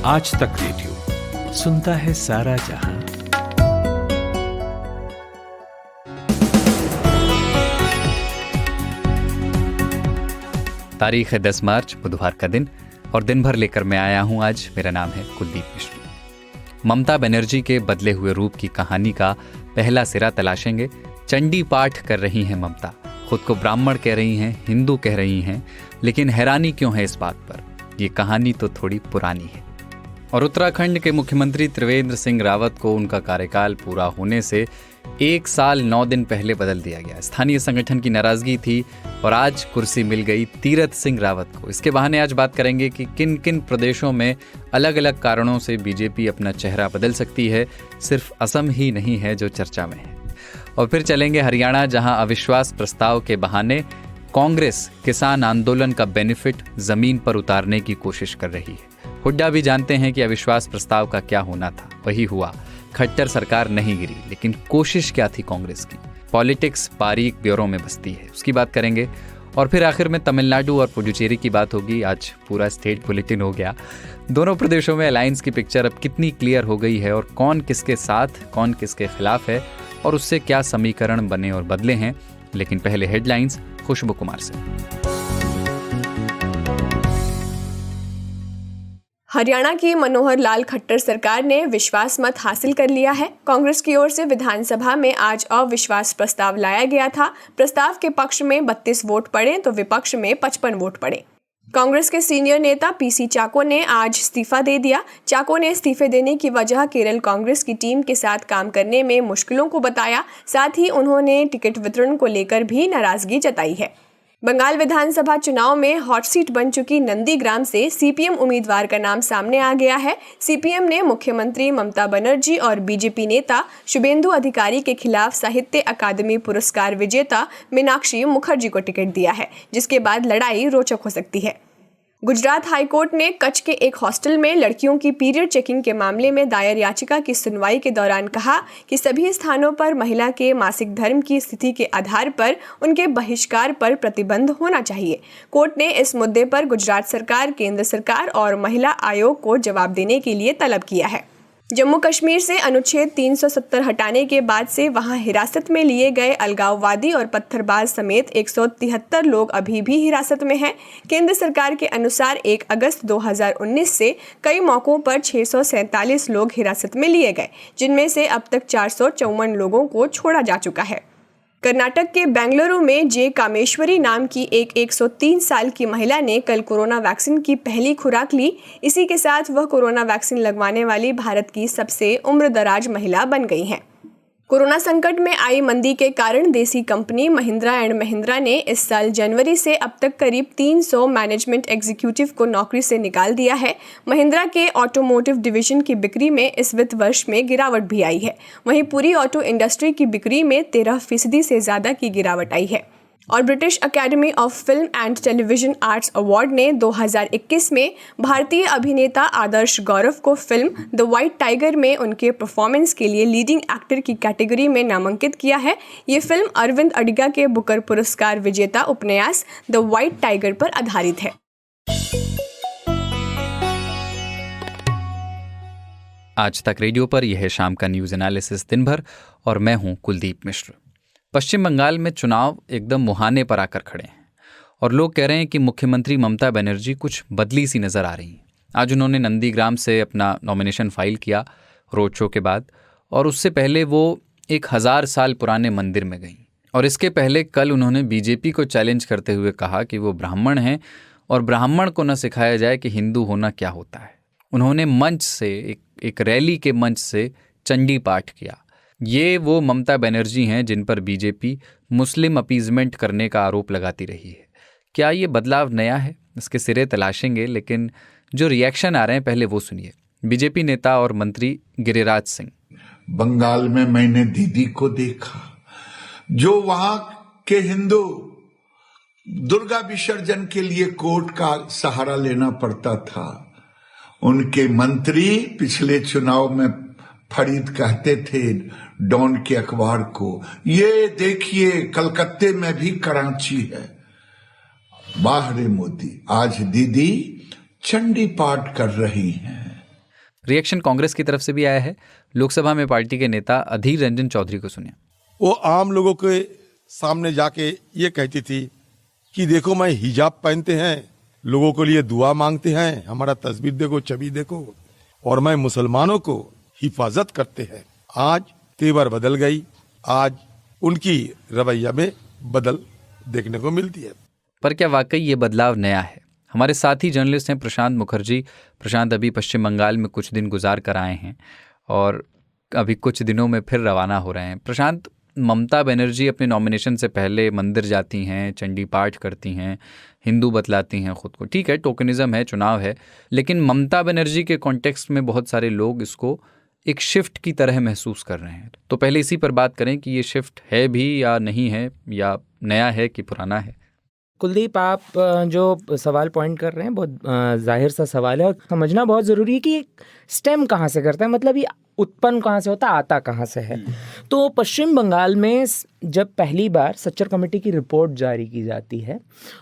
आज तक रेडियो सुनता है सारा जहां। तारीख है 10 मार्च, बुधवार का दिन, और दिन भर लेकर मैं आया हूं आज। मेरा नाम है कुलदीप मिश्र। ममता बनर्जी के बदले हुए रूप की कहानी का पहला सिरा तलाशेंगे। चंडी पाठ कर रही हैं ममता, खुद को ब्राह्मण कह रही हैं, हिंदू कह रही हैं, लेकिन हैरानी क्यों है इस बात पर? ये कहानी तो थोड़ी पुरानी है। और उत्तराखंड के मुख्यमंत्री त्रिवेंद्र सिंह रावत को उनका कार्यकाल पूरा होने से 1 साल 9 दिन पहले बदल दिया गया। स्थानीय संगठन की नाराजगी थी और आज कुर्सी मिल गई तीरथ सिंह रावत को। इसके बहाने आज बात करेंगे कि किन किन प्रदेशों में अलग अलग कारणों से बीजेपी अपना चेहरा बदल सकती है। सिर्फ असम ही नहीं है जो चर्चा में है। और फिर चलेंगे हरियाणा, जहां अविश्वास प्रस्ताव के बहाने कांग्रेस किसान आंदोलन का बेनिफिट जमीन पर उतारने की कोशिश कर रही है। हुड्डा भी जानते हैं कि अविश्वास प्रस्ताव का क्या होना था, वही हुआ। खट्टर सरकार नहीं गिरी, लेकिन कोशिश क्या थी कांग्रेस की? पॉलिटिक्स बारीक ब्यूरो में बसती है, उसकी बात करेंगे। और फिर आखिर में तमिलनाडु और पुडुचेरी की बात होगी। आज पूरा स्टेट बुलेटिन हो गया। दोनों प्रदेशों में अलायंस की पिक्चर अब कितनी क्लियर हो गई है और कौन किसके साथ, कौन किसके खिलाफ है और उससे क्या समीकरण बने और बदले हैं। लेकिन पहले हेडलाइंस खुशबू कुमार से। हरियाणा की मनोहर लाल खट्टर सरकार ने विश्वास मत हासिल कर लिया है। कांग्रेस की ओर से विधानसभा में आज अविश्वास प्रस्ताव लाया गया था। प्रस्ताव के पक्ष में 32 वोट पड़े तो विपक्ष में 55 वोट पड़े। कांग्रेस के सीनियर नेता पीसी चाको ने आज इस्तीफा दे दिया। चाको ने इस्तीफे देने की वजह केरल कांग्रेस की टीम के साथ काम करने में मुश्किलों को बताया। साथ ही उन्होंने टिकट वितरण को लेकर भी नाराजगी जताई है। बंगाल विधानसभा चुनाव में हॉट सीट बन चुकी नंदीग्राम से सीपीएम उम्मीदवार का नाम सामने आ गया है। सीपीएम ने मुख्यमंत्री ममता बनर्जी और बीजेपी नेता शुभेंदु अधिकारी के खिलाफ साहित्य अकादमी पुरस्कार विजेता मीनाक्षी मुखर्जी को टिकट दिया है, जिसके बाद लड़ाई रोचक हो सकती है। गुजरात हाईकोर्ट ने कच्छ के एक हॉस्टल में लड़कियों की पीरियड चेकिंग के मामले में दायर याचिका की सुनवाई के दौरान कहा कि सभी स्थानों पर महिला के मासिक धर्म की स्थिति के आधार पर उनके बहिष्कार पर प्रतिबंध होना चाहिए। कोर्ट ने इस मुद्दे पर गुजरात सरकार, केंद्र सरकार और महिला आयोग को जवाब देने के लिए तलब किया है। जम्मू कश्मीर से अनुच्छेद 370 हटाने के बाद से वहां हिरासत में लिए गए अलगाववादी और पत्थरबाज समेत 173 लोग अभी भी हिरासत में हैं। केंद्र सरकार के अनुसार 1 अगस्त 2019 से कई मौकों पर 647 लोग हिरासत में लिए गए, जिनमें से अब तक 454 लोगों को छोड़ा जा चुका है। कर्नाटक के बेंगलुरु में जे कामेश्वरी नाम की एक 103 साल की महिला ने कल कोरोना वैक्सीन की पहली खुराक ली। इसी के साथ वह कोरोना वैक्सीन लगवाने वाली भारत की सबसे उम्रदराज महिला बन गई हैं। कोरोना संकट में आई मंदी के कारण देसी कंपनी महिंद्रा एंड महिंद्रा ने इस साल जनवरी से अब तक करीब 300 मैनेजमेंट एग्जीक्यूटिव को नौकरी से निकाल दिया है। महिंद्रा के ऑटोमोटिव डिवीजन की बिक्री में इस वित्त वर्ष में गिरावट भी आई है। वहीं पूरी ऑटो इंडस्ट्री की बिक्री में 13% से ज्यादा की गिरावट आई है। और British academy of film and television arts award ने 2021 में भारतीय अभिनेता आदर्श गौरव को फिल्म द व्हाइट टाइगर में उनके परफॉर्मेंस के लिए लीडिंग एक्टर की कैटेगरी में नामांकित किया है। ये फिल्म अरविंद अडिगा के बुकर पुरस्कार विजेता उपन्यास द व्हाइट टाइगर पर आधारित है। आज तक रेडियो पर यह है शाम का न्यूज एनालिसिस दिन भर, और मैं हूं कुलदीप मिश्र। पश्चिम बंगाल में चुनाव एकदम मुहाने पर आकर खड़े हैं और लोग कह रहे हैं कि मुख्यमंत्री ममता बनर्जी कुछ बदली सी नजर आ रही हैं। आज उन्होंने नंदीग्राम से अपना नॉमिनेशन फाइल किया रोड शो के बाद, और उससे पहले वो एक 1000 साल पुराने मंदिर में गईं। और इसके पहले कल उन्होंने बीजेपी को चैलेंज करते हुए कहा कि वो ब्राह्मण हैं और ब्राह्मण को न सिखाया जाए कि हिंदू होना क्या होता है। उन्होंने मंच से एक रैली के मंच से चंडी पाठ किया। ये वो ममता बनर्जी हैं जिन पर बीजेपी मुस्लिम अपीजमेंट करने का आरोप लगाती रही है। क्या ये बदलाव नया है? इसके सिरे तलाशेंगे, लेकिन जो रिएक्शन आ रहे हैं पहले वो सुनिए। बीजेपी नेता और मंत्री गिरिराज सिंह। बंगाल में मैंने दीदी को देखा, जो वहां के हिंदू दुर्गा विसर्जन के लिए कोर्ट का सहारा लेना पड़ता था। उनके मंत्री पिछले चुनाव में फरीद कहते थे डॉन के अखबार को, ये देखिए कलकत्ते में भी कराची है। वाह रे मोदी, आज दीदी चंडी पाठ कर रही हैं। रिएक्शन कांग्रेस की तरफ से भी आया है। लोकसभा में पार्टी के नेता अधीर रंजन चौधरी को सुनिए। वो आम लोगों के सामने जाके ये कहती थी कि देखो मैं हिजाब पहनते हैं, लोगों के लिए दुआ मांगते हैं, हमारा तस्वीर देखो, छवि देखो, और मैं मुसलमानों को हिफाजत करते हैं। आज तेवर बदल गई, आज उनकी रवैया में बदल देखने को मिलती है। पर क्या वाकई ये बदलाव नया है? हमारे साथी जर्नलिस्ट हैं प्रशांत मुखर्जी। प्रशांत अभी पश्चिम बंगाल में कुछ दिन गुजार कर आए हैं और अभी कुछ दिनों में फिर रवाना हो रहे हैं। प्रशांत, ममता बनर्जी अपने नॉमिनेशन से पहले मंदिर जाती हैं, चंडी पाठ करती हैं, हिंदू बतलाती हैं खुद को। ठीक है, टोकनिज्म है, चुनाव है, लेकिन ममता बनर्जी के कॉन्टेक्स्ट में बहुत सारे लोग इसको एक शिफ्ट की तरह महसूस कर रहे हैं। तो पहले इसी पर बात करें कि ये शिफ्ट है भी या नहीं है, या नया है कि पुराना है। कुलदीप, आप जो सवाल पॉइंट कर रहे हैं बहुत जाहिर सा सवाल है और समझना बहुत ज़रूरी है कि स्टेम कहाँ से करता है, मतलब ये उत्पन्न कहाँ से होता है, आता कहाँ से है। तो पश्चिम बंगाल में जब पहली बार सच्चर कमेटी की रिपोर्ट जारी की जाती है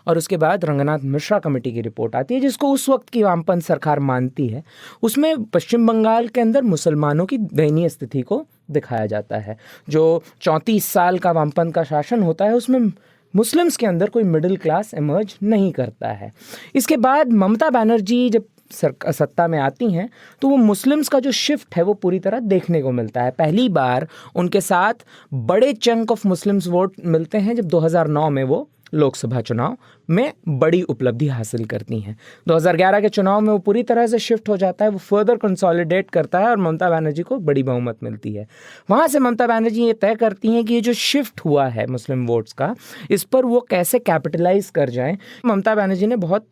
और उसके बाद रंगनाथ मिश्रा कमेटी की रिपोर्ट आती है, जिसको उस वक्त की वामपंथ सरकार मानती है, उसमें पश्चिम बंगाल के अंदर मुसलमानों की दयनीय स्थिति को दिखाया जाता है। जो 34 साल का वामपंथ का शासन होता है, उसमें मुस्लिम्स के अंदर कोई मिडिल क्लास इमर्ज नहीं करता है। इसके बाद ममता बनर्जी जब सत्ता में आती हैं तो वो मुस्लिम्स का जो शिफ्ट है वो पूरी तरह देखने को मिलता है। पहली बार उनके साथ बड़े चंक ऑफ मुस्लिम्स वोट मिलते हैं जब 2009 में वो लोकसभा चुनाव में बड़ी उपलब्धि हासिल करती हैं। 2011 के चुनाव में वो पूरी तरह से शिफ्ट हो जाता है, वो फर्दर कंसोलिडेट करता है और ममता बनर्जी को बड़ी बहुमत मिलती है। वहाँ से ममता बनर्जी ये तय करती हैं कि ये जो शिफ्ट हुआ है मुस्लिम वोट्स का, इस पर वो कैसे कैपिटलाइज कर जाएं। ममता बनर्जी ने बहुत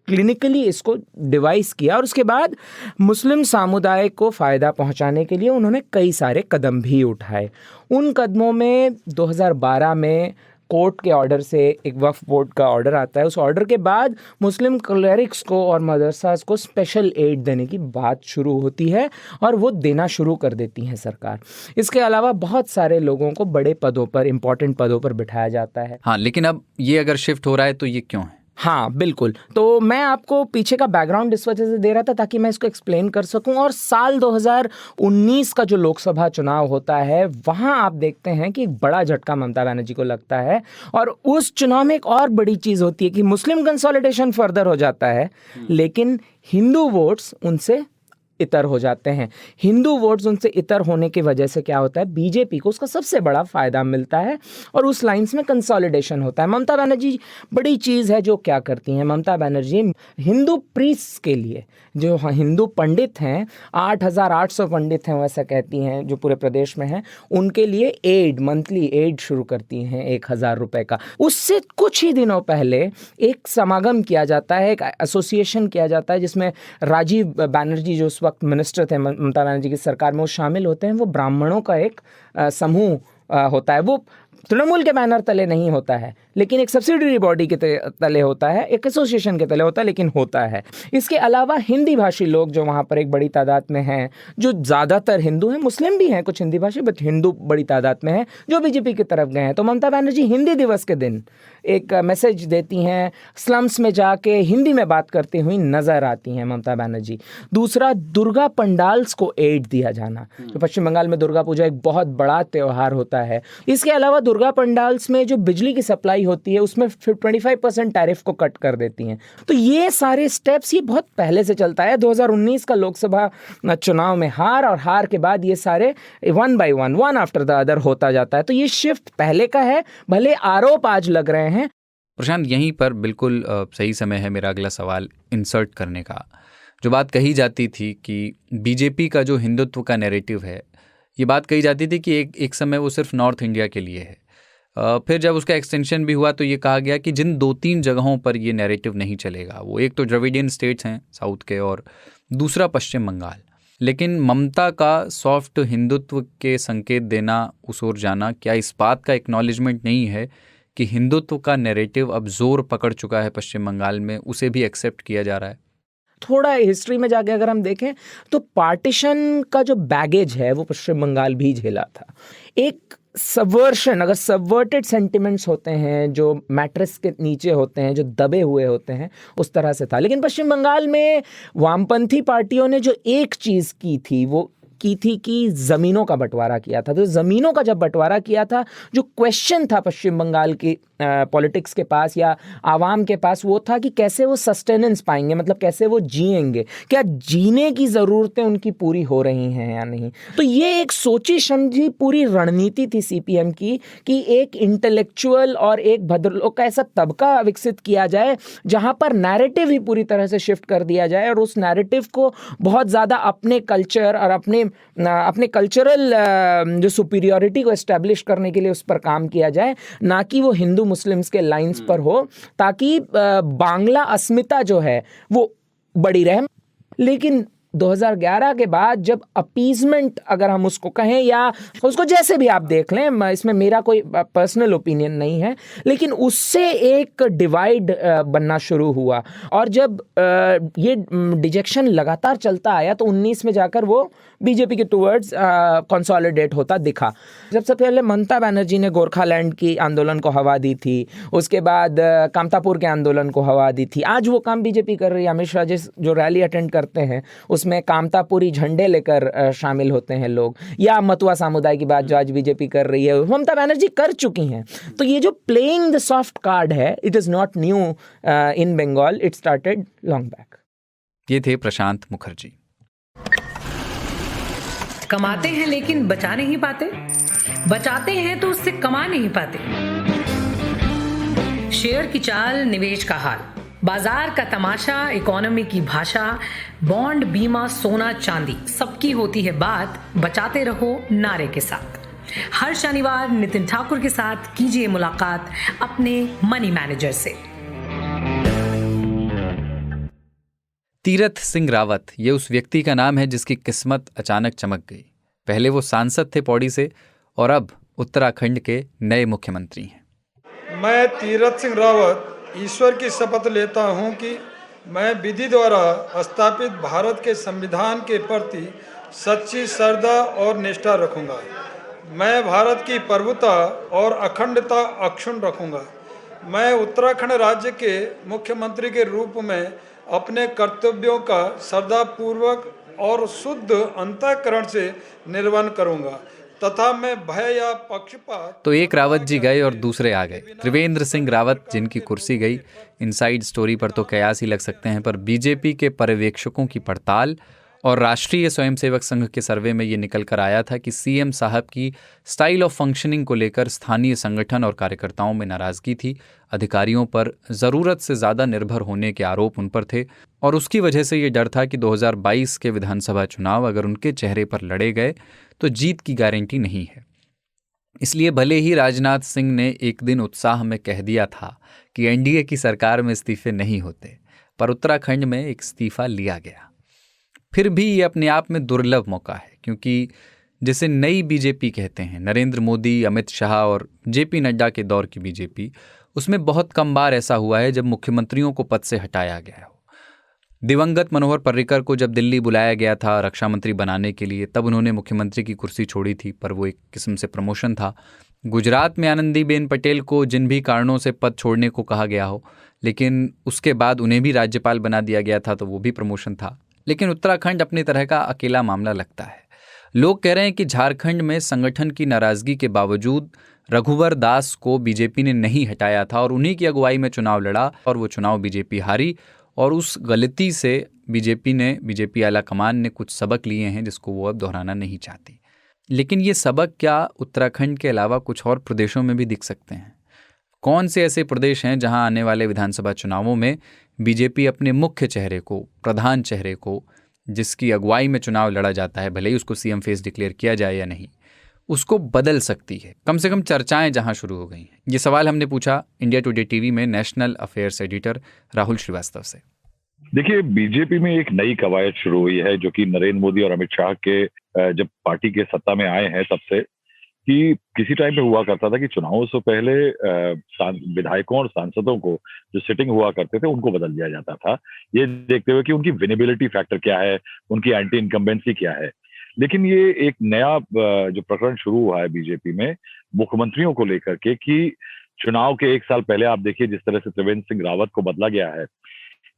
क्लिनिकली इसको डिवाइस किया और उसके बाद मुस्लिम समुदाय को फ़ायदा पहुंचाने के लिए उन्होंने कई सारे कदम भी उठाए। उन कदमों में 2012 में कोर्ट के ऑर्डर से एक वक्फ बोर्ड का ऑर्डर आता है। उस ऑर्डर के बाद मुस्लिम क्लरिक्स को और मदरसास को स्पेशल एड देने की बात शुरू होती है और वो देना शुरू कर देती है सरकार। इसके अलावा बहुत सारे लोगों को बड़े पदों पर, इंपॉर्टेंट पदों पर बिठाया जाता है। हाँ, लेकिन अब ये अगर शिफ्ट हो रहा है तो ये क्यों है? हाँ बिल्कुल, तो मैं आपको पीछे का बैकग्राउंड इस वजह से दे रहा था ताकि मैं इसको एक्सप्लेन कर सकूं। और साल 2019 का जो लोकसभा चुनाव होता है, वहाँ आप देखते हैं कि एक बड़ा झटका ममता बनर्जी को लगता है और उस चुनाव में एक और बड़ी चीज़ होती है कि मुस्लिम कंसोलिडेशन फर्दर हो जाता है, लेकिन हिंदू वोट्स उनसे इतर हो जाते हैं। हिंदू वोट्स उनसे इतर होने की वजह से क्या होता है, बीजेपी को उसका सबसे बड़ा फायदा मिलता है और उस लाइंस में कंसोलिडेशन होता है। ममता बनर्जी बड़ी चीज़ है जो क्या करती हैं, ममता बनर्जी हिंदू प्रीस्ट्स के लिए, जो हिंदू पंडित हैं, 8,800 पंडित हैं वैसा कहती हैं जो पूरे प्रदेश में हैं, उनके लिए एड, मंथली एड शुरू करती हैं 1,000 रुपये का। उससे कुछ ही दिनों पहले एक समागम किया जाता है, एक एसोसिएशन किया जाता है जिसमें राजीव बनर्जी जो उस वक्त मिनिस्टर थे ममता बनर्जी की सरकार में, वो शामिल होते हैं। वो ब्राह्मणों का एक समूह होता है, वो तृणमूल के बैनर तले नहीं होता है लेकिन एक सब्सिडरी बॉडी के तले होता है, एक एसोसिएशन के तले होता है, लेकिन होता है। इसके अलावा हिंदी भाषी लोग जो वहाँ पर एक बड़ी तादाद में हैं, जो ज़्यादातर हिंदू हैं, मुस्लिम भी हैं कुछ हिंदी भाषी, बट हिंदू बड़ी तादाद में हैं, जो बीजेपी की तरफ गए हैं। तो ममता बनर्जी हिंदी दिवस के दिन एक मैसेज देती हैं, स्लम्स में जाके हिंदी में बात करती हुई नजर आती हैं ममता बनर्जी। दूसरा, दुर्गा पंडाल्स को एड दिया जाना। तो पश्चिम बंगाल में दुर्गा पूजा एक बहुत बड़ा त्यौहार होता है। इसके अलावा दुर्गा पंडाल्स में जो बिजली की सप्लाई होती है उसमें 25% टैरिफ को कट कर देती हैं। तो ये सारे स्टेप्स ये बहुत पहले से चलता है। 2019 का लोकसभा चुनाव में हार, और हार के बाद ये सारे one by one after the other होता जाता है। तो ये शिफ्ट पहले का है, भले आरोप आज लग रहे हैं। प्रशांत, यहीं पर बिल्कुल सही समय है मेरा अगला सवाल इंसर्ट करने का। जो बात कही जाती थी कि बीजेपी का जो हिंदुत्व का नैरेटिव है, ये बात कही जाती थी कि एक समय वो सिर्फ नॉर्थ इंडिया के लिए है। फिर जब उसका एक्सटेंशन भी हुआ तो ये कहा गया कि जिन 2-3 जगहों पर ये नैरेटिव नहीं चलेगा, वो एक तो द्रविडियन स्टेट्स हैं साउथ के और दूसरा पश्चिम बंगाल। लेकिन ममता का सॉफ्ट हिंदुत्व के संकेत देना, उस ओर जाना, क्या इस बात का एक्नॉलेजमेंट नहीं है कि हिंदुत्व का नैरेटिव अब जोर पकड़ चुका है पश्चिम बंगाल में, उसे भी एक्सेप्ट किया जा रहा है? थोड़ा हिस्ट्री में जाके अगर हम देखें तो पार्टीशन का जो बैगेज है वो पश्चिम बंगाल भी झेला था। एक सबवर्शन, अगर सबवर्टेड सेंटिमेंट्स होते हैं जो मैट्रेस के नीचे होते हैं, जो दबे हुए होते हैं, उस तरह से था। लेकिन पश्चिम बंगाल में वामपंथी पार्टियों ने जो एक चीज़ की थी वो की थी कि ज़मीनों का बंटवारा किया था। तो ज़मीनों का जब बंटवारा किया था, जो क्वेश्चन था पश्चिम बंगाल की पॉलिटिक्स के पास या आवाम के पास, वो था कि कैसे वो सस्टेनेंस पाएंगे, मतलब कैसे वो जिएंगे, क्या जीने की ज़रूरतें उनकी पूरी हो रही हैं या नहीं। तो ये एक सोची समझी पूरी रणनीति थी सीपीएम की कि एक इंटेलेक्चुअल और एक भद्रलोक का ऐसा तबका विकसित किया जाए जहाँ पर नैरेटिव ही पूरी तरह से शिफ्ट कर दिया जाए और उस नैरेटिव को बहुत ज़्यादा अपने कल्चर और अपने कल्चरल जो सुपीरियरिटी को एस्टैब्लिश करने के लिए उस पर काम किया जाए, ना कि वो हिंदू मुस्लिम्स के लाइंस पर हो, ताकि बांग्ला अस्मिता जो है वो बड़ी रहे। लेकिन 2011 के बाद जब अपीजमेंट, अगर हम उसको कहें या उसको जैसे भी आप देख लें, इसमें मेरा कोई पर्सनल ओपिनियन नहीं है, लेकिन उससे एक डिवाइड बनना शुरू हुआ। और जब ये डिजेक्शन लगातार चलता आया तो 19 में जाकर वो बीजेपी के टुवर्ड्स कंसोलिडेट होता दिखा। जब सबसे पहले ममता बनर्जी ने गोरखालैंड की आंदोलन को हवा दी थी, उसके बाद कामतापुर के आंदोलन को हवा दी थी, आज वो काम बीजेपी कर रही है। अमित शाह जो रैली अटेंड करते हैं उसमें कामतापुरी झंडे लेकर शामिल होते हैं लोग, या मतुआ समुदाय की बात जो आज बीजेपी कर रही है, ममता बनर्जी कर चुकी हैं। तो ये जो प्लेइंग द सॉफ्ट कार्ड है, it is not new in Bengal, it started long back. ये थे प्रशांत मुखर्जी। कमाते हैं लेकिन बचा नहीं पाते, बचाते हैं तो उससे कमा नहीं पाते। शेयर की चाल, निवेश का हाल, बाजार का तमाशा, इकोनॉमी की भाषा, बॉन्ड, बीमा, सोना, चांदी, सबकी होती है बात, बचाते रहो नारे के साथ। हर शनिवार नितिन ठाकुर के साथ कीजिए मुलाकात अपने मनी मैनेजर से। तीरथ सिंह रावत ये उस व्यक्ति का नाम है जिसकी किस्मत अचानक चमक गई। पहले वो सांसद थे पौड़ी से और अब उत्तराखंड के नए मुख्यमंत्री हैं। मैं तीरथ सिंह रावत ईश्वर की शपथ लेता हूं कि मैं विधि द्वारा स्थापित भारत के संविधान के प्रति सच्ची श्रद्धा और निष्ठा रखूंगा। मैं भारत की प्रभुता और अखंडता अक्षुण्ण रखूंगा। मैं उत्तराखंड राज्य के मुख्यमंत्री के रूप में अपने कर्तव्यों का श्रद्धापूर्वक और शुद्ध अंतःकरण से निर्वहन करूंगा तथा मैं भय या पक्षपात। तो एक रावत जी गए और दूसरे आ गए। त्रिवेंद्र सिंह रावत जिनकी कुर्सी गई, इनसाइड स्टोरी पर तो कयास ही लग सकते हैं, पर बीजेपी के पर्यवेक्षकों की पड़ताल और राष्ट्रीय स्वयंसेवक संघ के सर्वे में ये निकल कर आया था कि सीएम साहब की स्टाइल ऑफ फंक्शनिंग को लेकर स्थानीय संगठन और कार्यकर्ताओं में नाराजगी थी। अधिकारियों पर ज़रूरत से ज़्यादा निर्भर होने के आरोप उन पर थे और उसकी वजह से ये डर था कि 2022 के विधानसभा चुनाव अगर उनके चेहरे पर लड़े गए तो जीत की गारंटी नहीं है। इसलिए भले ही राजनाथ सिंह ने एक दिन उत्साह में कह दिया था कि एनडीए की सरकार में इस्तीफे नहीं होते, पर उत्तराखंड में एक इस्तीफा लिया गया। फिर भी ये अपने आप में दुर्लभ मौका है, क्योंकि जिसे नई बीजेपी कहते हैं, नरेंद्र मोदी, अमित शाह और जेपी नड्डा के दौर की बीजेपी, उसमें बहुत कम बार ऐसा हुआ है जब मुख्यमंत्रियों को पद से हटाया गया हो। दिवंगत मनोहर पर्रिकर को जब दिल्ली बुलाया गया था रक्षा मंत्री बनाने के लिए, तब उन्होंने मुख्यमंत्री की कुर्सी छोड़ी थी, पर वो एक किस्म से प्रमोशन था। गुजरात में आनंदीबेन पटेल को जिन भी कारणों से पद छोड़ने को कहा गया हो, लेकिन उसके बाद उन्हें भी राज्यपाल बना दिया गया था, तो वो भी प्रमोशन था। लेकिन उत्तराखंड अपनी तरह का अकेला मामला लगता है। लोग कह रहे हैं कि झारखंड में संगठन की नाराजगी के बावजूद रघुवर दास को बीजेपी ने नहीं हटाया था और उन्हीं की अगुवाई में चुनाव लड़ा और वो चुनाव बीजेपी हारी। और उस गलती से बीजेपी आला कमान ने कुछ सबक लिए हैं जिसको वो अब दोहराना नहीं चाहती। लेकिन ये सबक क्या उत्तराखंड के अलावा कुछ और प्रदेशों में भी दिख सकते हैं? कौन से ऐसे प्रदेश हैं जहां आने वाले विधानसभा चुनावों में बीजेपी अपने मुख्य चेहरे को, प्रधान चेहरे को, जिसकी अगुवाई में चुनाव लड़ा जाता है, भले ही उसको सीएम फेस डिक्लेयर किया जाए या नहीं, उसको बदल सकती है? कम से कम चर्चाएं जहां शुरू हो गई हैं। ये सवाल हमने पूछा इंडिया टुडे टीवी में national affairs editor Rahul Srivastava से। देखिए, बीजेपी में एक नई कवायद शुरू हुई है जो कि नरेंद्र मोदी और अमित शाह के जब पार्टी के सत्ता में आए हैं तब से, कि किसी टाइम पे हुआ करता था कि चुनावों से पहले विधायकों और सांसदों को जो सिटिंग हुआ करते थे उनको बदल दिया जाता था, ये देखते हुए कि उनकी विनेबिलिटी फैक्टर क्या है, उनकी एंटी इनकम्बेंसी क्या है। लेकिन ये एक नया जो प्रकरण शुरू हुआ है बीजेपी में, मुख्यमंत्रियों को लेकर के कि चुनाव के एक साल पहले आप देखिए जिस तरह से त्रिवेंद्र सिंह रावत को बदला गया है,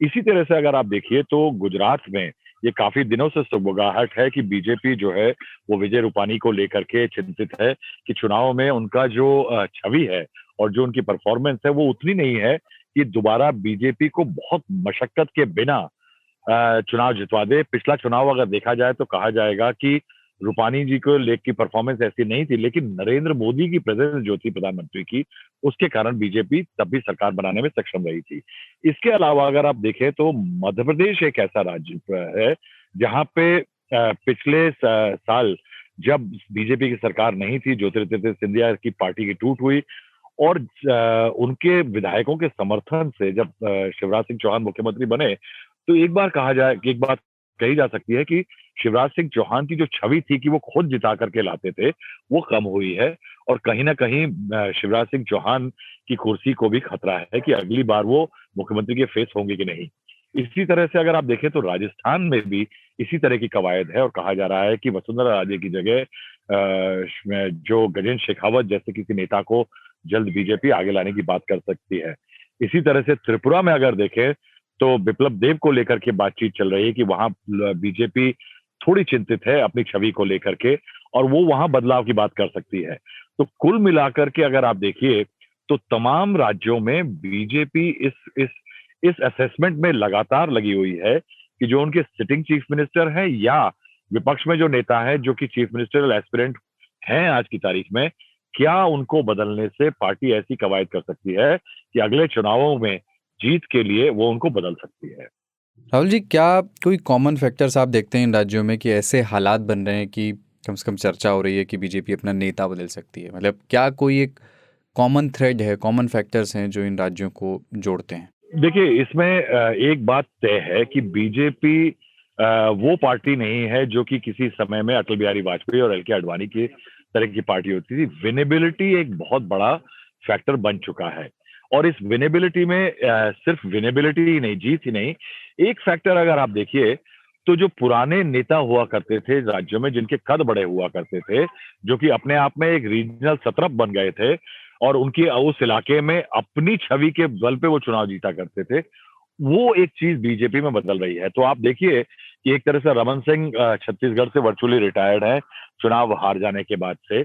इसी तरह से अगर आप देखिए तो गुजरात में ये काफी दिनों से सुगबुगाहट है कि बीजेपी जो है वो विजय रूपानी को लेकर के चिंतित है कि चुनाव में उनका जो छवि है और जो उनकी परफॉर्मेंस है वो उतनी नहीं है कि दोबारा बीजेपी को बहुत मशक्कत के बिना चुनाव जितवा दे। पिछला चुनाव अगर देखा जाए तो कहा जाएगा कि रूपानी जी को लेक की परफॉर्मेंस ऐसी नहीं थी, लेकिन नरेंद्र मोदी की प्रेजेंस जो थी प्रधानमंत्री की, उसके कारण बीजेपी तब भी सरकार बनाने में सक्षम रही थी। इसके अलावा अगर आप देखें तो मध्य प्रदेश एक ऐसा राज्य है जहां पे पिछले साल जब बीजेपी की सरकार नहीं थी, ज्योतिरादित्य सिंधिया की पार्टी की टूट हुई और उनके विधायकों के समर्थन से जब शिवराज सिंह चौहान मुख्यमंत्री बने तो एक बात कही जा सकती है कि शिवराज सिंह चौहान की जो छवि थी कि वो खुद जिता करके लाते थे वो कम हुई है और कहीं ना कहीं शिवराज सिंह चौहान की कुर्सी को भी खतरा है कि अगली बार वो मुख्यमंत्री के फेस होंगे कि नहीं। इसी तरह से अगर आप देखें तो राजस्थान में भी इसी तरह की कवायद है और कहा जा रहा है कि वसुंधरा राजे की जगह जो गजेंद्र शेखावत जैसे किसी नेता को जल्द बीजेपी आगे लाने की बात कर सकती है। इसी तरह से त्रिपुरा में अगर देखें तो बिप्लब देब को लेकर के बातचीत चल रही है कि वहां बीजेपी थोड़ी चिंतित है अपनी छवि को लेकर के और वो वहां बदलाव की बात कर सकती है। तो कुल मिलाकर के अगर आप देखिए तो तमाम राज्यों में बीजेपी इस असेसमेंट में लगातार लगी हुई है कि जो उनके सिटिंग चीफ मिनिस्टर हैं या विपक्ष में जो नेता है जो कि चीफ मिनिस्टरियल एस्पिरेंट हैं आज की तारीख में, क्या उनको बदलने से पार्टी ऐसी कवायद कर सकती है कि अगले चुनावों में जीत के लिए वो उनको बदल सकती है। राहुल जी, क्या कोई कॉमन फैक्टर्स आप देखते हैं इन राज्यों में कि ऐसे हालात बन रहे हैं कि कम से कम चर्चा हो रही है कि बीजेपी अपना नेता बदल सकती है? मतलब क्या कोई एक कॉमन थ्रेड है, कॉमन फैक्टर्स हैं जो इन राज्यों को जोड़ते हैं? देखिए, इसमें एक बात तय है कि बीजेपी वो पार्टी नहीं है जो कि किसी समय में अटल बिहारी वाजपेयी और एल के आडवाणी की तरह की पार्टी होती थी। विनेबिलिटी एक बहुत बड़ा फैक्टर बन चुका है और इस विनेबिलिटी में सिर्फ विनेबिलिटी ही नहीं, जीत ही नहीं, एक फैक्टर अगर आप देखिए तो जो पुराने नेता हुआ करते थे राज्यों में जिनके कद बड़े हुआ करते थे, जो कि अपने आप में एक रीजनल सत्रप बन गए थे और उनकी उस इलाके में अपनी छवि के बल पे वो चुनाव जीता करते थे, वो एक चीज बीजेपी में बदल रही है। तो आप देखिए कि एक तरह से रमन सिंह छत्तीसगढ़ से वर्चुअली रिटायर्ड है चुनाव हार जाने के बाद से,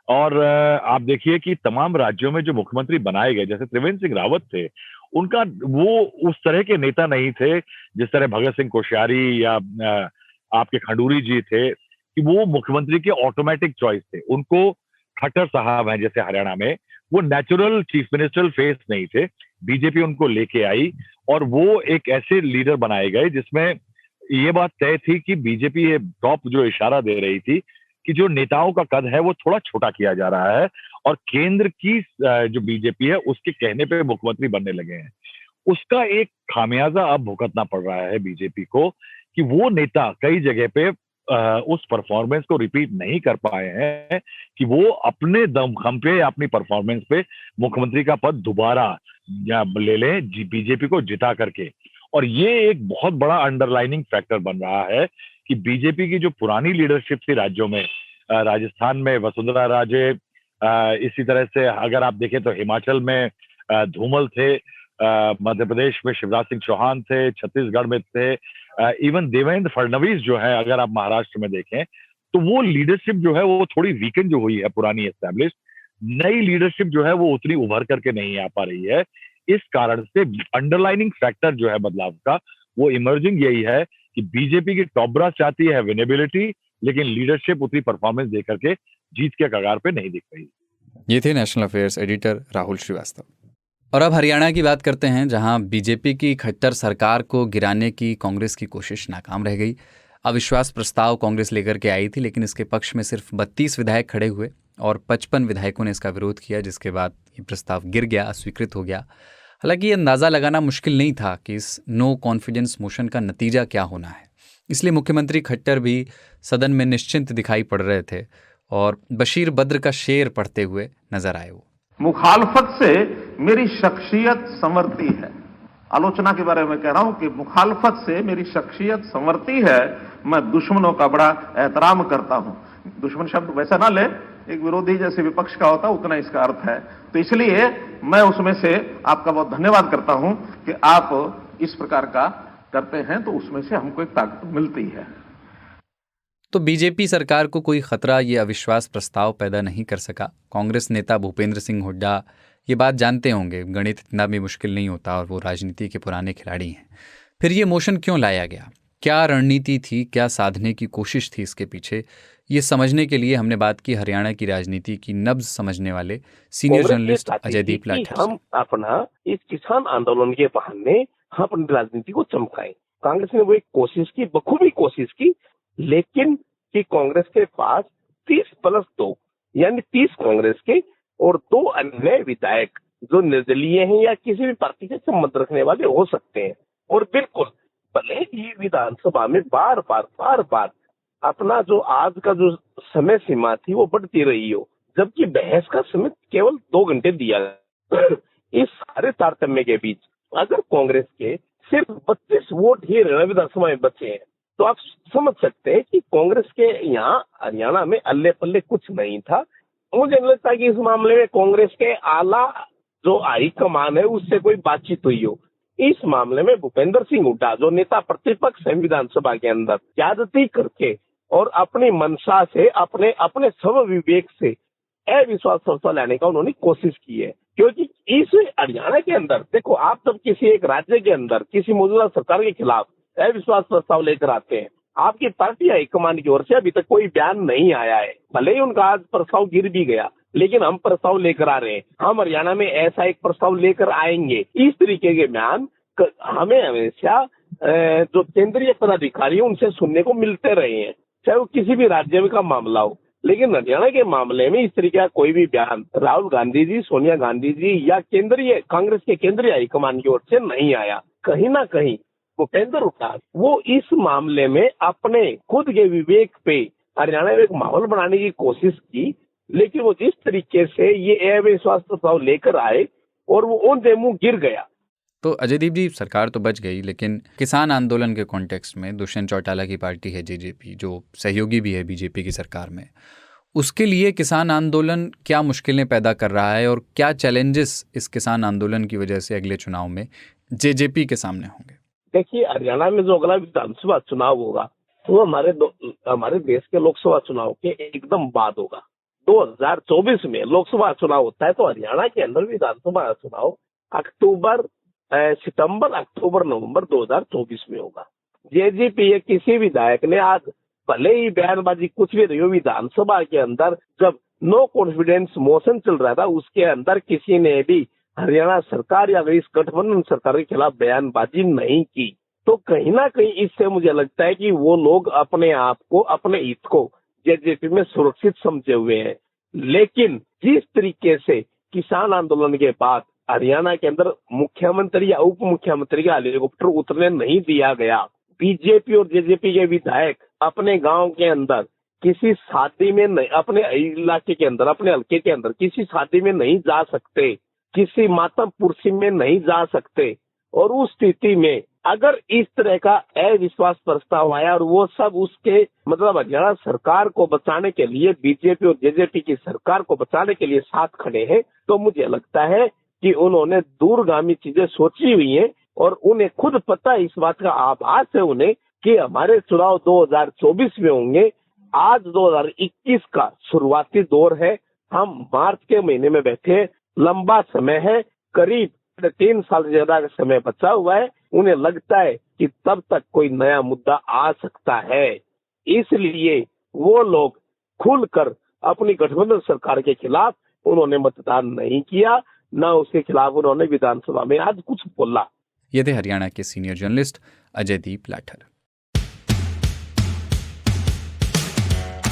और आप देखिए कि तमाम राज्यों में जो मुख्यमंत्री बनाए गए जैसे त्रिवेंद्र सिंह रावत थे, उनका वो उस तरह के नेता नहीं थे जिस तरह भगत सिंह कोश्यारी या आपके खंडूरी जी थे कि वो मुख्यमंत्री के ऑटोमेटिक चॉइस थे। उनको खट्टर साहब हैं जैसे हरियाणा में, वो नेचुरल चीफ मिनिस्टरियल फेस नहीं थे, बीजेपी उनको लेके आई और वो एक ऐसे लीडर बनाए गए जिसमें ये बात तय थी कि बीजेपी ये टॉप जो इशारा दे रही थी कि जो नेताओं का कद है वो थोड़ा छोटा किया जा रहा है और केंद्र की जो बीजेपी है उसके कहने पे मुख्यमंत्री बनने लगे हैं। उसका एक खामियाजा अब भुगतना पड़ रहा है बीजेपी को कि वो नेता कई जगह पे उस परफॉर्मेंस को रिपीट नहीं कर पाए हैं कि वो अपने दमखम पे या अपनी परफॉर्मेंस पे मुख्यमंत्री का पद दोबारा ले लें बीजेपी को जिता करके। और ये एक बहुत बड़ा अंडरलाइनिंग फैक्टर बन रहा है कि बीजेपी की जो पुरानी लीडरशिप थी राज्यों में, राजस्थान में वसुंधरा राजे, इसी तरह से अगर आप देखें तो हिमाचल में धूमल थे, मध्य प्रदेश में शिवराज सिंह चौहान थे, छत्तीसगढ़ में थे, इवन देवेंद्र फडणवीस जो है अगर आप महाराष्ट्र में देखें तो वो लीडरशिप जो है वो थोड़ी वीकन जो हुई है पुरानी एस्टैब्लिश, नई लीडरशिप जो है वो उतनी उभर करके नहीं आ पा रही है। इस कारण से अंडरलाइनिंग फैक्टर जो है बदलाव का वो इमर्जिंग यही है कि बीजेपी की टॉप ब्रास चाहती है विनेबिलिटी, लेकिन लीडरशिप उतनी परफॉर्मेंस देकर के जीत के कगार पे नहीं दिख रही। ये थे national affairs editor Rahul Srivastava. और अब हरियाणा की बात करते हैं, जहां बीजेपी की खट्टर सरकार को गिराने की कांग्रेस की कोशिश नाकाम रह गई। अविश्वास प्रस्ताव कांग्रेस लेकर के आई थी, लेकिन इसके पक्ष में सिर्फ 32 विधायक खड़े हुए और 55 विधायकों ने इसका विरोध किया, जिसके बाद ये प्रस्ताव गिर गया, अस्वीकृत हो गया। हालांकि ये अंदाज़ा लगाना मुश्किल नहीं था कि इस नो कॉन्फिडेंस मोशन का नतीजा क्या होना है, इसलिए मुख्यमंत्री खट्टर भी सदन में निश्चिंत दिखाई पड़ रहे थे और बशीर बद्र का शेर पढ़ते हुए नजर आए। वो मुखालफत से मेरी शख्सियत संवरती है, आलोचना के बारे में कह रहा हूं कि मुखालफत से मेरी शख्सियत संवरती है। मैं दुश्मनों का बड़ा एहतराम करता हूं। दुश्मन शब्द वैसा ना ले एक विरोधी जैसे विपक्ष का होता है उतना इसका अर्थ है। तो इसलिए मैं उसमें से आपका बहुत धन्यवाद करता हूं कि आप इस प्रकार का करते हैं, तो उसमें से हमको एक ताकत मिलती है। तो बीजेपी सरकार को कोई खतरा ये अविश्वास प्रस्ताव पैदा नहीं कर सका। कांग्रेस नेता भूपेंद्र सिंह हुड्डा ये बात जानते होंगे, गणित इतना भी मुश्किल नहीं होता और वो राजनीति के पुराने खिलाड़ी हैं। फिर ये मोशन क्यों लाया गया, क्या रणनीति थी, क्या साधने की कोशिश थी इसके पीछे, ये समझने के लिए हमने बात की हरियाणा की राजनीति की नब्ज समझने वाले सीनियर जर्नलिस्ट अजयदीप लाठर से। हम अपना इस किसान आंदोलन के बहाने हम अपनी राजनीति को चमकाएं। कांग्रेस ने वो एक कोशिश की, बखूबी कोशिश की, लेकिन कि कांग्रेस के पास 30+2 यानी 30 कांग्रेस के और 2 अन्य विधायक जो निर्दलीय हैं या किसी भी पार्टी से संबंध रखने वाले हो सकते हैं। और बिल्कुल भले ही विधानसभा में बार बार अपना जो आज का जो समय सीमा थी वो बढ़ती रही हो, जबकि बहस का समय केवल 2 घंटे दिया गया। इस सारे तारतम्य के बीच अगर कांग्रेस के सिर्फ 32 वोट ही हरियाणा विधानसभा में बचे हैं तो आप समझ सकते हैं कि कांग्रेस के यहाँ हरियाणा में अल्ले पल्ले कुछ नहीं था। मुझे नहीं लगता कि इस मामले में कांग्रेस के आला जो हाईकमान है उससे कोई बातचीत हुई हो। इस मामले में भूपेंद्र सिंह हुड्डा जो नेता प्रतिपक्ष है विधानसभा के अंदर, ज्यादती करके और अपनी मंशा से अपने स्व विवेक से अविश्वास प्रस्ताव लाने का उन्होंने कोशिश की है। क्योंकि इस हरियाणा के अंदर देखो, आप जब किसी एक राज्य के अंदर किसी मौजूदा सरकार के खिलाफ अविश्वास प्रस्ताव लेकर आते हैं, आपकी पार्टी हाईकमान की ओर से अभी तक कोई बयान नहीं आया है। भले ही उनका आज प्रस्ताव गिर भी गया, लेकिन हम प्रस्ताव लेकर आ रहे हैं, हम हरियाणा में ऐसा एक प्रस्ताव लेकर आएंगे। इस तरीके के बयान हमें हमेशा जो केंद्रीय पदाधिकारी उनसे सुनने को मिलते रहे हैं, चाहे वो किसी भी राज्य का मामला हो। लेकिन हरियाणा के मामले में इस तरीके का कोई भी बयान राहुल गांधी जी, सोनिया गांधी जी या कांग्रेस के केंद्रीय हाईकमान की ओर से नहीं आया। कहीं ना कहीं भूपेंद्र हुड्डा वो इस मामले में अपने खुद के विवेक पे हरियाणा में एक माहौल बनाने की कोशिश की, लेकिन वो जिस तरीके से ये अविश्वास प्रस्ताव लेकर आए और वो उनके मुंह गिर गया। तो अजयदीप जी, सरकार तो बच गई, लेकिन किसान आंदोलन के कॉन्टेक्स्ट में दुष्यंत चौटाला की पार्टी है जेजेपी, जो सहयोगी भी है बीजेपी की सरकार में, उसके लिए किसान आंदोलन क्या मुश्किलें पैदा कर रहा है और क्या चैलेंजेस इस किसान आंदोलन की वजह से अगले चुनाव में जेजेपी के सामने होंगे? देखिए, हरियाणा में जो अगला विधानसभा चुनाव होगा वो हमारे देश के लोकसभा चुनाव के एकदम बाद होगा। 2024 में लोकसभा चुनाव होता है, तो हरियाणा के अंदर विधानसभा चुनाव सितंबर, अक्टूबर, नवंबर 2024 में होगा। जेजेपी किसी विधायक ने आज भले ही बयानबाजी कुछ भी रही हो, विधानसभा के अंदर जब नो कॉन्फिडेंस मोशन चल रहा था उसके अंदर किसी ने भी हरियाणा सरकार या इस गठबंधन सरकार के खिलाफ बयानबाजी नहीं की। तो कहीं ना कहीं इससे मुझे लगता है कि वो लोग अपने आप को, अपने हित को जेजेपी में सुरक्षित समझे हुए हैं। लेकिन जिस तरीके से किसान आंदोलन के बाद हरियाणा के अंदर मुख्यमंत्री या उप मुख्यमंत्री का हेलीकॉप्टर उतरने नहीं दिया गया, बीजेपी और जेजेपी के विधायक अपने गांव के अंदर किसी शादी में नहीं, अपने इलाके के अंदर, अपने हल्के के अंदर किसी शादी में नहीं जा सकते, किसी मातम पुरसी में नहीं जा सकते। और उस स्थिति में अगर इस तरह का अविश्वास प्रस्ताव आया और वो सब उसके मतलब हरियाणा सरकार को बचाने के लिए, बीजेपी और जेजेपी की सरकार को बचाने के लिए साथ खड़े हैं, तो मुझे लगता है कि उन्होंने दूरगामी चीजें सोची हुई हैं और उन्हें खुद पता है, इस बात का आभास है उन्हें कि हमारे चुनाव 2024 में होंगे। आज 2021 का शुरुआती दौर है, हम मार्च के महीने में बैठे, लंबा समय है, करीब 3 साल से ज्यादा का समय बचा हुआ है। उन्हें लगता है कि तब तक कोई नया मुद्दा आ सकता है, इसलिए वो लोग खुलकर अपनी गठबंधन सरकार के खिलाफ उन्होंने मतदान नहीं किया, न उसके खिलाफ उन्होंने विधानसभा में आज कुछ बोला। ये थे हरियाणा के सीनियर जर्नलिस्ट अजयदीप लाठर।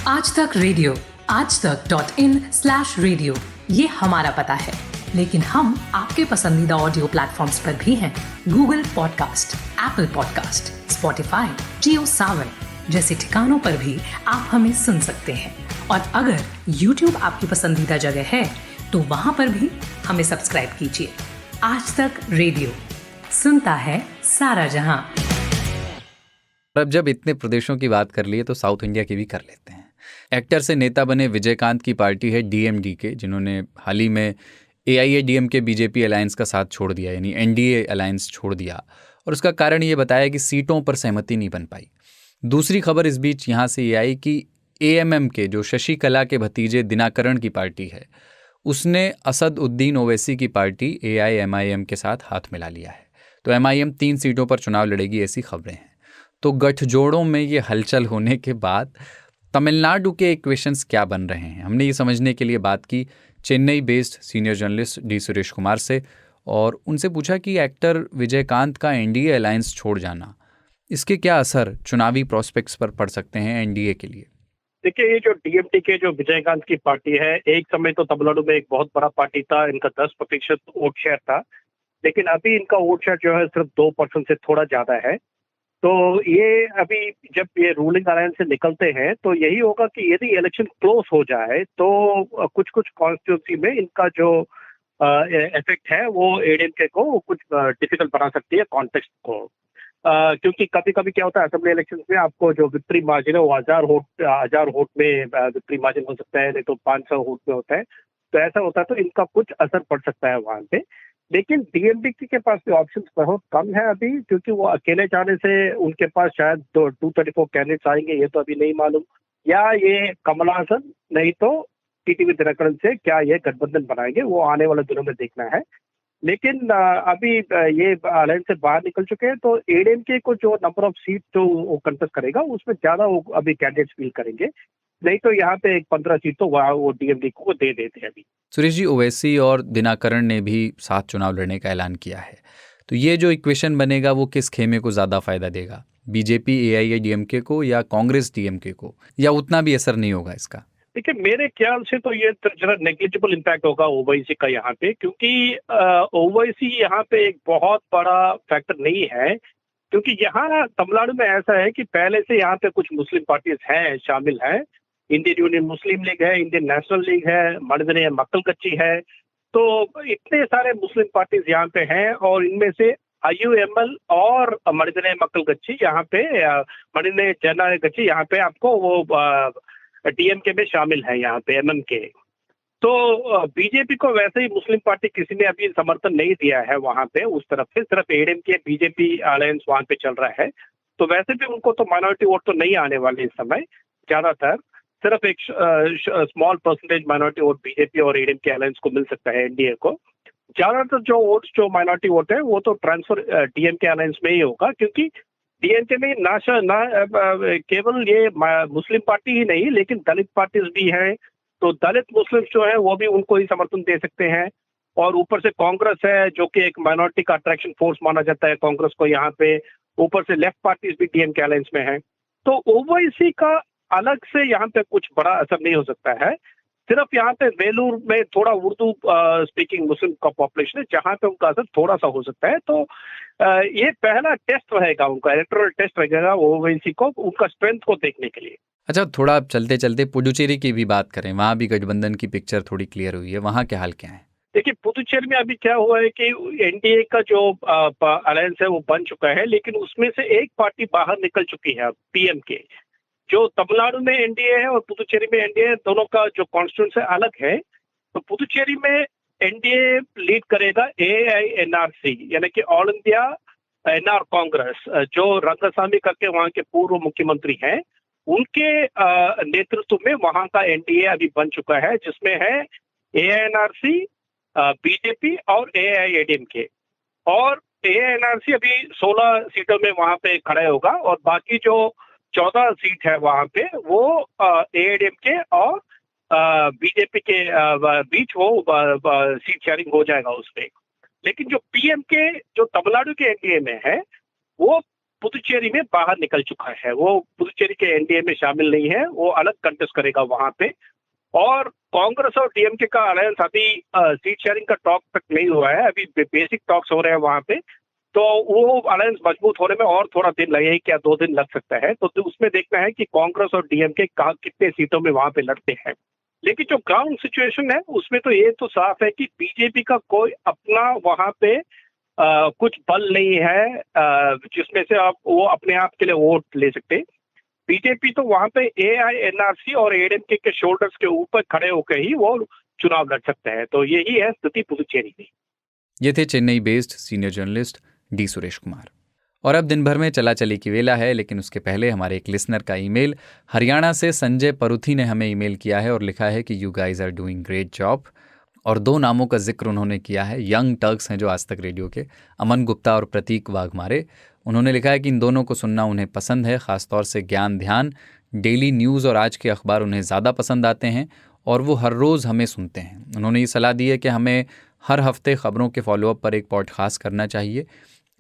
आज तक रेडियो, आजतक.in/रेडियो, ये हमारा पता है, लेकिन हम आपके पसंदीदा ऑडियो प्लेटफॉर्म्स पर भी हैं। Google podcast, Apple podcast, Spotify, Jio Saavn जैसे ठिकानों पर भी आप हमें सुन सकते हैं। और अगर YouTube आपकी पसंदीदा जगह है तो वहां पर भी हमें सब्सक्राइब कीजिए। आज तक रेडियो, सुनता है सारा जहां। अब जब इतने प्रदेशों की बात कर लिए तो साउथ इंडिया की भी कर लेते हैं। एक्टर से नेता बने विजयकांत की पार्टी है डीएमडीके, जिन्होंने हाल ही में एआईएडीएमके बीजेपी अलायंस का साथ छोड़ दिया, यानी एनडीए अलायंस छोड़ दिया। और उसका कारण ये बताया कि सीटों पर सहमति नहीं बन पाई। दूसरी खबर इस बीच यहाँ से ये आई कि एएमएम के जो शशिकला के भतीजे दिनाकरण की पार्टी है, उसने असद उद्दीन ओवैसी की पार्टी एआईएमआईएम के साथ हाथ मिला लिया है। तो एमआईएम 3 सीटों पर चुनाव लड़ेगी, ऐसी खबरें हैं। तो गठजोड़ों में ये हलचल होने के बाद तमिलनाडु के इक्वेशंस क्या बन रहे हैं, हमने ये समझने के लिए बात की Chennai based senior journalist D Suresh Kumar से, और उनसे पूछा कि एक्टर विजयकांत का एनडीए अलायंस छोड़ जाना, इसके क्या असर चुनावी प्रोस्पेक्ट्स पर पड़ सकते हैं एनडीए के लिए। देखिए, ये जो डीएमटी के जो विजयकांत की पार्टी है, एक समय तो तमिलनाडु में एक बहुत बड़ा पार्टी था, इनका 10% वोट शेयर था, लेकिन अभी इनका वोट शेयर जो है सिर्फ 2% से थोड़ा ज्यादा है। तो ये अभी जब ये रूलिंग अलायंस से निकलते हैं तो यही होगा कि यदि इलेक्शन क्लोज हो जाए तो कुछ कुछ कॉन्स्टिट्यूंसी में इनका जो इफेक्ट है वो एडीएमके को कुछ डिफिकल्ट बना सकती है कॉन्टेक्स्ट को, क्योंकि कभी कभी क्या होता है असेंबली इलेक्शन में आपको जो विक्ट्री मार्जिन है वो 1000 वोट में विक्ट्री मार्जिन हो सकता है, नहीं तो 500 वोट में होता है। तो ऐसा होता है तो इनका कुछ असर पड़ सकता है वहां पे। लेकिन डीएमडीके के पास भी ऑप्शन बहुत कम है अभी, क्योंकि वो अकेले जाने से उनके पास शायद 234 कैंडिडेट्स आएंगे, ये तो अभी नहीं मालूम, या ये कमलहासन नहीं तो टीटीवी दिनकरन से क्या ये गठबंधन बनाएंगे, वो आने वाले दिनों में देखना है। लेकिन अभी ये अलायंस से बाहर निकल चुके हैं, तो एडीएमके को जो नंबर ऑफ सीट जो वो कंटेस्ट करेगा उसमें ज्यादा वो अभी कैंडिडेट्स फील करेंगे, नहीं तो यहाँ पे 15 सीट तो वो डीएमडीके को दे देते हैं अभी। सुरेश जी, ओवैसी और दिनाकरण ने भी साथ चुनाव लड़ने का ऐलान किया है, तो ये जो इक्वेशन बनेगा वो किस खेमे को ज़्यादा फायदा देगा, बीजेपी एआईएडीएमके को या कांग्रेस डीएमके को, या उतना भी असर नहीं होगा इसका? देखिए, मेरे ख्याल से तो ये जरा नेग्लिजिबल इम्पैक्ट होगा ओवैसी का यहाँ पे, क्योंकि ओवैसी यहाँ पे एक बहुत बड़ा फैक्टर नहीं है, क्योंकि यहाँ तमिलनाडु में ऐसा है कि पहले से यहाँ पे कुछ मुस्लिम पार्टीज हैं, शामिल हैं। इंडियन यूनियन मुस्लिम लीग है, इंडियन नेशनल लीग है, मणिदने मक्कल कच्ची है, तो इतने सारे मुस्लिम पार्टीज यहाँ पे हैं, और इनमें से आईयूएमएल और मणिदने मक्कल कच्ची यहाँ पे, मणिदने जन कच्ची यहाँ पे आपको वो डीएमके में शामिल है यहाँ पे एमएम के। तो बीजेपी को वैसे ही मुस्लिम पार्टी किसी ने अभी समर्थन नहीं दिया है वहां पे उस तरफ से, सिर्फ एडीएमके बीजेपी अलायंस वहां पे चल रहा है। तो वैसे भी उनको तो माइनॉरिटी वोट तो नहीं आने वाले इस समय, ज्यादातर सिर्फ एक small percentage minority vote BJP और एडीएमके अलायंस को मिल सकता है एनडीए को। ज्यादातर जो वोट्स जो माइनॉरिटी वोट है वो तो ट्रांसफर डीएमके अलायंस में ही होगा, क्योंकि डीएमके में केवल ये मुस्लिम पार्टी ही नहीं लेकिन दलित पार्टीज भी हैं, तो दलित मुस्लिम जो है वो भी उनको ही समर्थन दे सकते हैं। और ऊपर से कांग्रेस है जो कि एक माइनॉरिटी का अट्रैक्शन फोर्स माना जाता है कांग्रेस को यहाँ पे, ऊपर से लेफ्ट पार्टीज भी डीएमके अलायंस में है। तो ओवैसी का अलग से यहाँ पे कुछ बड़ा असर नहीं हो सकता है, सिर्फ यहाँ पे वेलूर में थोड़ा उर्दू स्पीकिंग मुस्लिम का पॉपुलेशन है जहाँ पे उनका असर थोड़ा सा हो सकता है। तो ये पहला टेस्ट रहेगा उनका, इलेक्टोरल टेस्ट रहेगा ओवैसी को, उनका स्ट्रेंथ को देखने के लिए। अच्छा, थोड़ा चलते चलते पुडुचेरी की भी बात करें, वहाँ भी गठबंधन की पिक्चर थोड़ी क्लियर हुई है, वहाँ क्या हाल क्या है? देखिए, पुडुचेरी में अभी क्या हुआ है कि एनडीए का जो अलायंस है वो बन चुका है, लेकिन उसमें से एक पार्टी बाहर निकल चुकी है, पीएमके। जो तमिलनाडु में एनडीए है और पुडुचेरी में एनडीए है, दोनों का जो कॉन्स्टिट्यूंसी अलग है। तो पुडुचेरी में एनडीए लीड करेगा एआईएनआरसी, यानी कि ऑल इंडिया एनआर कांग्रेस, जो रंगस्वामी करके वहाँ के पूर्व मुख्यमंत्री हैं, उनके नेतृत्व में वहाँ का एनडीए अभी बन चुका है, जिसमें है एआईएनआरसी, बीजेपी और एआईएडीएमके। और एआईएनआरसी अभी 16 सीटों में वहाँ पे खड़ा होगा, और बाकी जो 14 सीट है वहां पे वो एआईएडीएमके और बीजेपी के बीच वो सीट शेयरिंग हो जाएगा उसमें। लेकिन जो पीएमके जो तमिलनाडु के एनडीए में है वो पुडुचेरी में बाहर निकल चुका है, वो पुडुचेरी के एनडीए में शामिल नहीं है, वो अलग कंटेस्ट करेगा वहां पे। और कांग्रेस और डीएमके का अलायंस अभी सीट शेयरिंग का टॉक तक नहीं हुआ है, अभी बेसिक टॉक्स हो रहे हैं वहां पे। तो वो अलायंस मजबूत होने में और थोड़ा दिन लगेगा, क्या 2 दिन लग सकता है। तो उसमें देखना है कि कांग्रेस और डीएमके कितने सीटों में वहां पे लड़ते हैं। लेकिन जो ग्राउंड सिचुएशन है उसमें तो ये तो साफ है कि बीजेपी का कोई अपना वहां पे कुछ बल नहीं है जिसमें से आप वो अपने आप के लिए वोट ले सकते। बीजेपी तो वहां पे AINRC और ADMK के शोल्डर्स के ऊपर खड़े होकर ही वो चुनाव लड़ सकते हैं। तो यही है स्थिति पुदुचेरी में। ये थे Chennai based senior journalist D Suresh Kumar. और अब दिन भर में चला चली की वेला है, लेकिन उसके पहले हमारे एक लिसनर का ईमेल। हरियाणा से संजय परुथी ने हमें ईमेल किया है और लिखा है कि you guys are doing great job. और 2 नामों का जिक्र उन्होंने किया है, यंग टर्क्स हैं जो आज तक रेडियो के, अमन गुप्ता और प्रतीक वाघमारे। उन्होंने लिखा है कि इन दोनों को सुनना उन्हें पसंद है, ख़ासतौर से ज्ञान ध्यान, डेली न्यूज़ और आज के अखबार उन्हें ज़्यादा पसंद आते हैं और वो हर रोज़ हमें सुनते हैं। उन्होंने ये सलाह दी है कि हमें हर हफ्ते ख़बरों के फॉलोअप पर एक पॉडकास्ट करना चाहिए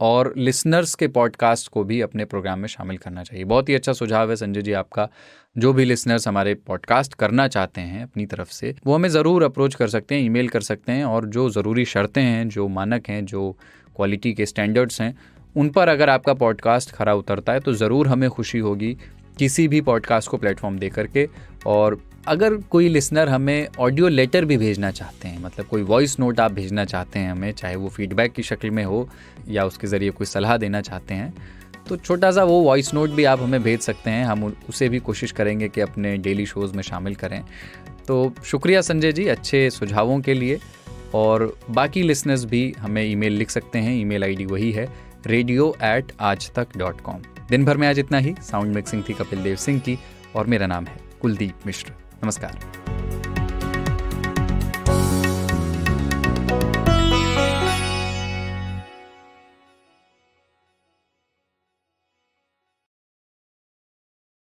और लिसनर्स के पॉडकास्ट को भी अपने प्रोग्राम में शामिल करना चाहिए। बहुत ही अच्छा सुझाव है संजय जी आपका। जो भी लिसनर्स हमारे पॉडकास्ट करना चाहते हैं अपनी तरफ से, वो हमें ज़रूर अप्रोच कर सकते हैं, ईमेल कर सकते हैं, और जो ज़रूरी शर्तें हैं, जो मानक हैं, जो क्वालिटी के स्टैंडर्ड्स हैं, उन पर अगर आपका पॉडकास्ट खरा उतरता है तो ज़रूर हमें खुशी होगी किसी भी पॉडकास्ट को प्लेटफॉर्म दे करके। और अगर कोई लिसनर हमें ऑडियो लेटर भी भेजना चाहते हैं, मतलब कोई वॉइस नोट आप भेजना चाहते हैं हमें, चाहे वो फीडबैक की शक्ल में हो या उसके ज़रिए कोई सलाह देना चाहते हैं, तो छोटा सा वो वॉइस नोट भी आप हमें भेज सकते हैं। हम उसे भी कोशिश करेंगे कि अपने डेली शोज़ में शामिल करें। तो शुक्रिया संजय जी अच्छे सुझावों के लिए। और बाकी लिसनर्स भी हमें ईमेल लिख सकते हैं। ईमेल आईडी वही है radio@aajtak.com। दिन भर में आज इतना ही। साउंड मिक्सिंग थी कपिल देव सिंह की और मेरा नाम है कुलदीप मिश्र। नमस्कार।